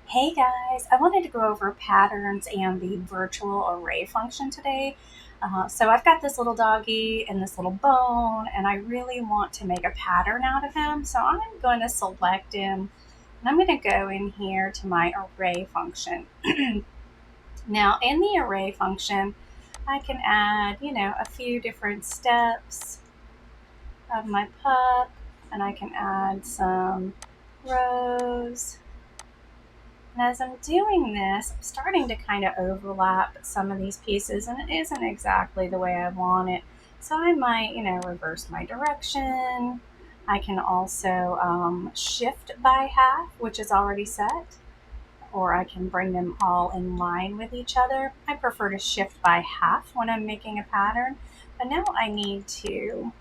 Hey guys, I wanted to go over patterns and the virtual array function today. So I've got this little doggy and this little bone, and I really want to make a pattern out of him. So I'm going to select him, and I'm going to go in here to my array function. Now in the array function, I can add, a few different steps of my pup, and I can add some rows. And as I'm doing this, I'm starting to kind of overlap some of these pieces, and it isn't exactly the way I want it. So I might, reverse my direction. I can also shift by half, which is already set, or I can bring them all in line with each other. I prefer to shift by half when I'm making a pattern, but now I need to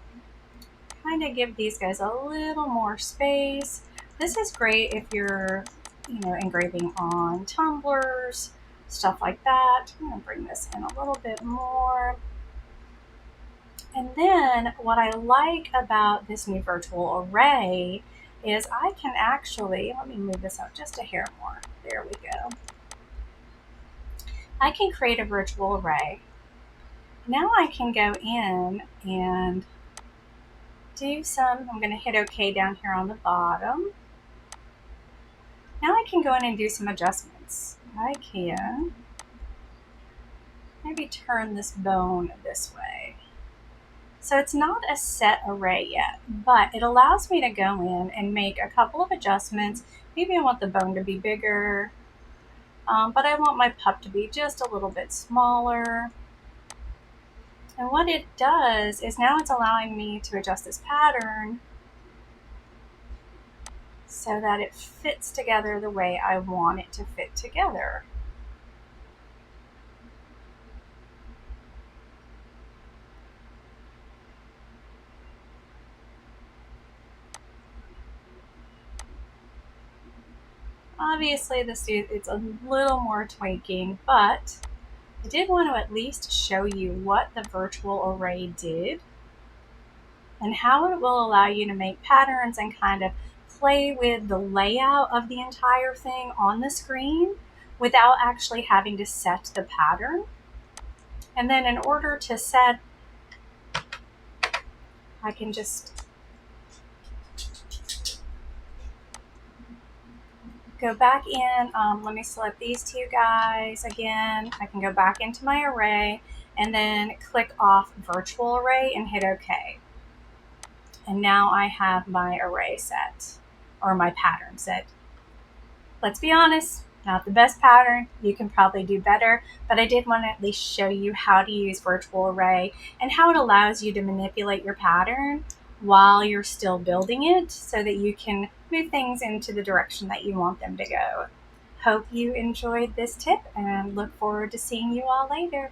kind of give these guys a little more space. This is great if you're, engraving on tumblers, stuff like that. I'm going to bring this in a little bit more. And then what I like about this new virtual array is I can actually, let me move this up just a hair more. There we go. I can create a virtual array. Now I can go in and I'm going to hit OK down here on the bottom. Now I can go in and do some adjustments. I can maybe turn this bone this way. So it's not a set array yet, but it allows me to go in and make a couple of adjustments. Maybe I want the bone to be bigger, but I want my pup to be just a little bit smaller. And what it does is now it's allowing me to adjust this pattern so that it fits together the way I want it to fit together. Obviously, it's a little more tweaking, but I did want to at least show you what the virtual array did and how it will allow you to make patterns and kind of play with the layout of the entire thing on the screen without actually having to set the pattern. And then in order to set, I can just go back in. Let me select these two guys again. I can go back into my array and then click off virtual array and hit OK. And now I have my array set, or my pattern set. Let's be honest, not the best pattern. You can probably do better, but I did want to at least show you how to use virtual array and how it allows you to manipulate your pattern while you're still building it so that you can move things into the direction that you want them to go. Hope you enjoyed this tip and look forward to seeing you all later.